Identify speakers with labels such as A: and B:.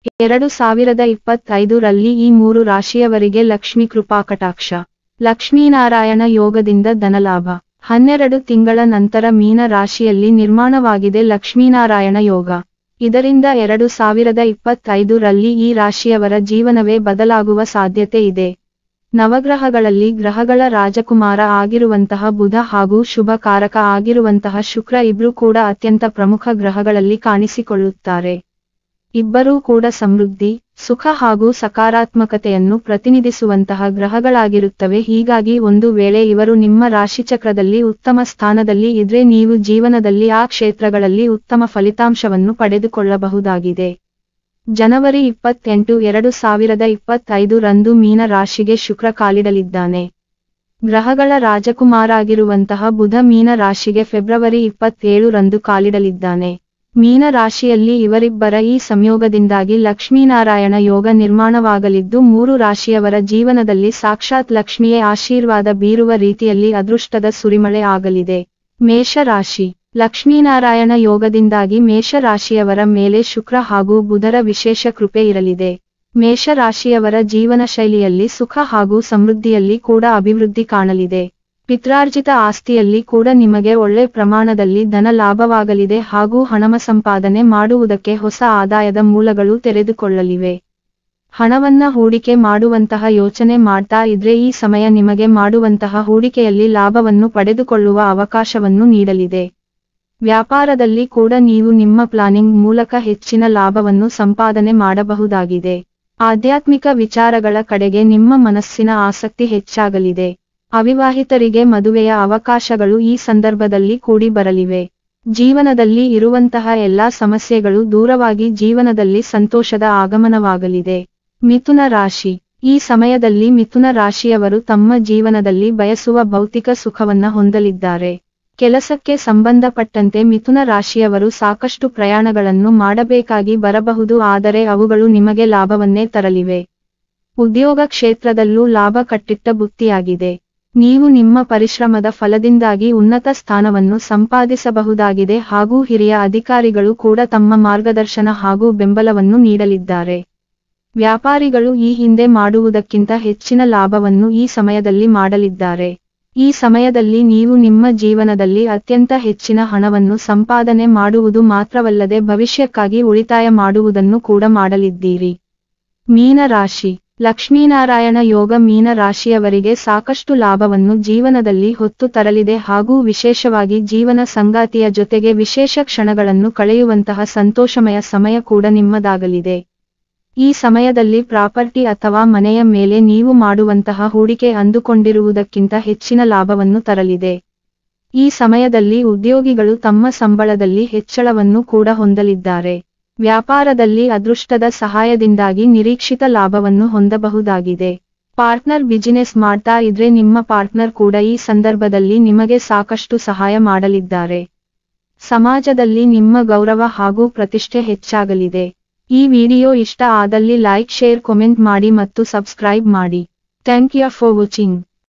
A: 2025ರಲ್ಲಿ ಈ 3 ರಾಶಿಯವರಿಗೆ ಲಕ್ಷ್ಮೀ ಕೃಪಾ ಕಟಾಕ್ಷ. ಲಕ್ಷ್ಮೀನಾರಾಯಣ ಯೋಗದಿಂದ ಧನಲಾಭ. 12 ತಿಂಗಳ ನಂತರ ಮೀನ ರಾಶಿಯಲ್ಲಿ ನಿರ್ಮಾಣವಾಗಿದೆ ಲಕ್ಷ್ಮೀನಾರಾಯಣ ಯೋಗ. ಇದರಿಂದ 2025ರಲ್ಲಿ ಈ ರಾಶಿಯವರ ಜೀವನವೇ ಬದಲಾಗುವ ಸಾಧ್ಯತೆ ಇದೆ. ನವಗ್ರಹಗಳಲ್ಲಿ ಗ್ರಹಗಳ ರಾಜಕುಮಾರ ಆಗಿರುವಂತಹ ಬುಧ ಹಾಗೂ ಶುಭ ಕಾರಕ ಆಗಿರುವಂತಹ ಶುಕ್ರ ಇಬ್ರೂ ಕೂಡ ಅತ್ಯಂತ ಪ್ರಮುಖ ಗ್ರಹಗಳಲ್ಲಿ ಕಾಣಿಸಿಕೊಳ್ಳುತ್ತಾರೆ. ಇಬ್ಬರೂ ಕೂಡ ಸಮೃದ್ಧಿ, ಸುಖ ಹಾಗೂ ಸಕಾರಾತ್ಮಕತೆಯನ್ನು ಪ್ರತಿನಿಧಿಸುವಂತಹ ಗ್ರಹಗಳಾಗಿರುತ್ತವೆ. ಹೀಗಾಗಿ ಒಂದು ವೇಳೆ ಇವರು ನಿಮ್ಮ ರಾಶಿಚಕ್ರದಲ್ಲಿ ಉತ್ತಮ ಸ್ಥಾನದಲ್ಲಿ ಇದ್ರೆ ನೀವು ಜೀವನದಲ್ಲಿ ಆ ಕ್ಷೇತ್ರಗಳಲ್ಲಿ ಉತ್ತಮ ಫಲಿತಾಂಶವನ್ನು ಪಡೆದುಕೊಳ್ಳಬಹುದಾಗಿದೆ. ಜನವರಿ 28, 2025ರಂದು ಮೀನ ರಾಶಿಗೆ ಶುಕ್ರ ಕಾಲಿಡಲಿದ್ದಾನೆ. ಗ್ರಹಗಳ ರಾಜಕುಮಾರಾಗಿರುವಂತಹ ಬುಧ ಮೀನ ರಾಶಿಗೆ ಫೆಬ್ರವರಿ 27ರಂದು ಕಾಲಿಡಲಿದ್ದಾನೆ. ಮೀನ ರಾಶಿಯಲ್ಲಿ ಇವರಿಬ್ಬರ ಈ ಸಂಯೋಗದಿಂದಾಗಿ ಲಕ್ಷ್ಮೀನಾರಾಯಣ ಯೋಗ ನಿರ್ಮಾಣವಾಗಲಿದ್ದು 3 ರಾಶಿಯವರ ಜೀವನದಲ್ಲಿ ಸಾಕ್ಷಾತ್ ಲಕ್ಷ್ಮಿಯೇ ಆಶೀರ್ವಾದ ಬೀರುವ ರೀತಿಯಲ್ಲಿ ಅದೃಷ್ಟದ ಸುರಿಮಳೆ ಆಗಲಿದೆ. ಮೇಷರಾಶಿ. ಲಕ್ಷ್ಮೀನಾರಾಯಣ ಯೋಗದಿಂದಾಗಿ ಮೇಷರಾಶಿಯವರ ಮೇಲೆ ಶುಕ್ರ ಹಾಗೂ ಬುಧರ ವಿಶೇಷ ಕೃಪೆ ಇರಲಿದೆ. ಮೇಷರಾಶಿಯವರ ಜೀವನ ಶೈಲಿಯಲ್ಲಿ ಸುಖ ಹಾಗೂ ಸಮೃದ್ಧಿಯಲ್ಲಿ ಕೂಡ ಅಭಿವೃದ್ಧಿ ಕಾಣಲಿದೆ. ಪಿತ್ರಾರ್ಜಿತ ಆಸ್ತಿಯಲ್ಲಿ ಕೂಡ ನಿಮಗೆ ಒಳ್ಳೆ ಪ್ರಮಾಣದಲ್ಲಿ ಧನ ಲಾಭವಾಗಲಿದೆ ಹಾಗೂ ಹಣ ಸಂಪಾದನೆ ಮಾಡುವುದಕ್ಕೆ ಹೊಸ ಆದಾಯದ ಮೂಲಗಳು ತೆರೆದುಕೊಳ್ಳಲಿವೆ. ಹಣವನ್ನ ಹೂಡಿಕೆ ಮಾಡುವಂತಹ ಯೋಚನೆ ಮಾಡ್ತಾ ಇದ್ರೆ ಈ ಸಮಯ ನಿಮಗೆ ಮಾಡುವಂತಹ ಹೂಡಿಕೆಯಲ್ಲಿ ಲಾಭವನ್ನು ಪಡೆದುಕೊಳ್ಳುವ ಅವಕಾಶವನ್ನು ನೀಡಲಿದೆ. ವ್ಯಾಪಾರದಲ್ಲಿ ಕೂಡ ನೀವು ನಿಮ್ಮ ಪ್ಲಾನಿಂಗ್ ಮೂಲಕ ಹೆಚ್ಚಿನ ಲಾಭವನ್ನು ಸಂಪಾದನೆ ಮಾಡಬಹುದಾಗಿದೆ. ಆಧ್ಯಾತ್ಮಿಕ ವಿಚಾರಗಳ ಕಡೆಗೆ ನಿಮ್ಮ ಮನಸ್ಸಿನ ಆಸಕ್ತಿ ಹೆಚ್ಚಾಗಲಿದೆ. ಅವಿವಾಹಿತರಿಗೆ ಮದುವೆಯ ಅವಕಾಶಗಳು ಈ ಸಂದರ್ಭದಲ್ಲಿ ಕೂಡಿ ಬರಲಿವೆ. ಜೀವನದಲ್ಲಿ ಇರುವಂತಹ ಎಲ್ಲಾ ಸಮಸ್ಯೆಗಳು ದೂರವಾಗಿ ಜೀವನದಲ್ಲಿ ಸಂತೋಷದ ಆಗಮನವಾಗಲಿದೆ. ಮಿಥುನ ರಾಶಿ. ಈ ಸಮಯದಲ್ಲಿ ಮಿಥುನ ರಾಶಿಯವರು ತಮ್ಮ ಜೀವನದಲ್ಲಿ ಬಯಸುವ ಭೌತಿಕ ಸುಖವನ್ನ ಹೊಂದಲಿದ್ದಾರೆ. ಕೆಲಸಕ್ಕೆ ಸಂಬಂಧಪಟ್ಟಂತೆ ಮಿಥುನ ರಾಶಿಯವರು ಸಾಕಷ್ಟು ಪ್ರಯಾಣಗಳನ್ನು ಮಾಡಬೇಕಾಗಿ ಬರಬಹುದು, ಆದರೆ ಅವುಗಳು ನಿಮಗೆ ಲಾಭವನ್ನೇ ತರಲಿವೆ. ಉದ್ಯೋಗ ಕ್ಷೇತ್ರದಲ್ಲೂ ಲಾಭ ಕಟ್ಟಿಟ್ಟ ಬುತ್ತಿಯಾಗಿದೆ. ನೀವು ನಿಮ್ಮ ಪರಿಶ್ರಮದ ಫಲದಿಂದಾಗಿ ಉನ್ನತ ಸ್ಥಾನವನ್ನು ಸಂಪಾದಿಸಬಹುದಾಗಿದೆ ಹಾಗೂ ಹಿರಿಯ ಅಧಿಕಾರಿಗಳು ಕೂಡ ತಮ್ಮ ಮಾರ್ಗದರ್ಶನ ಹಾಗೂ ಬೆಂಬಲವನ್ನು ನೀಡಲಿದ್ದಾರೆ. ವ್ಯಾಪಾರಿಗಳು ಈ ಹಿಂದೆ ಮಾಡುವುದಕ್ಕಿಂತ ಹೆಚ್ಚಿನ ಲಾಭವನ್ನು ಈ ಸಮಯದಲ್ಲಿ ಮಾಡಲಿದ್ದಾರೆ. ಈ ಸಮಯದಲ್ಲಿ ನೀವು ನಿಮ್ಮ ಜೀವನದಲ್ಲಿ ಅತ್ಯಂತ ಹೆಚ್ಚಿನ ಹಣವನ್ನು ಸಂಪಾದನೆ ಮಾಡುವುದು ಮಾತ್ರವಲ್ಲದೆ ಭವಿಷ್ಯಕ್ಕಾಗಿ ಉಳಿತಾಯ ಮಾಡುವುದನ್ನು ಕೂಡ ಮಾಡಲಿದ್ದೀರಿ. ಮೀನ ರಾಶಿ. ಲಕ್ಷ್ಮೀನಾರಾಯಣ ಯೋಗ ಮೀನ ರಾಶಿಯವರಿಗೆ ಸಾಕಷ್ಟು ಲಾಭವನ್ನು ಜೀವನದಲ್ಲಿ ಹೊತ್ತು ತರಲಿದೆ ಹಾಗೂ ವಿಶೇಷವಾಗಿ ಜೀವನ ಸಂಗಾತಿಯ ಜೊತೆಗೆ ವಿಶೇಷ ಕ್ಷಣಗಳನ್ನು ಕಳೆಯುವಂತಹ ಸಂತೋಷಮಯ ಸಮಯ ಕೂಡ ನಿಮ್ಮದಾಗಲಿದೆ. ಈ ಸಮಯದಲ್ಲಿ ಪ್ರಾಪರ್ಟಿ ಅಥವಾ ಮನೆಯ ಮೇಲೆ ನೀವು ಮಾಡುವಂತಹ ಹೂಡಿಕೆ ಅಂದುಕೊಂಡಿರುವುದಕ್ಕಿಂತ ಹೆಚ್ಚಿನ ಲಾಭವನ್ನು ತರಲಿದೆ. ಈ ಸಮಯದಲ್ಲಿ ಉದ್ಯೋಗಿಗಳು ತಮ್ಮ ಸಂಬಳದಲ್ಲಿ ಹೆಚ್ಚಳವನ್ನು ಕೂಡ ಹೊಂದಲಿದ್ದಾರೆ. ವ್ಯಾಪಾರದಲ್ಲಿ ಅದೃಷ್ಟದ ಸಹಾಯದಿಂದಾಗಿ ನಿರೀಕ್ಷಿತ ಲಾಭವನ್ನು ಹೊಂದಬಹುದಾಗಿದೆ. ಪಾರ್ಟ್ನರ್ ಬಿಸಿನೆಸ್ ಮಾಡ್ತಾ ಇದ್ರೆ ನಿಮ್ಮ ಪಾರ್ಟ್ನರ್ ಕೂಡ ಈ ಸಂದರ್ಭದಲ್ಲಿ ನಿಮಗೆ ಸಾಕಷ್ಟು ಸಹಾಯ ಮಾಡಲಿದ್ದಾರೆ. ಸಮಾಜದಲ್ಲಿ ನಿಮ್ಮ ಗೌರವ ಹಾಗೂ ಪ್ರತಿಷ್ಠೆ ಹೆಚ್ಚಾಗಲಿದೆ. ಈ ವಿಡಿಯೋ ಇಷ್ಟ ಆದಲ್ಲಿ ಲೈಕ್, ಶೇರ್, ಕಾಮೆಂಟ್ ಮಾಡಿ ಮತ್ತು ಸಬ್ಸ್ಕ್ರೈಬ್ ಮಾಡಿ. Thank you for watching.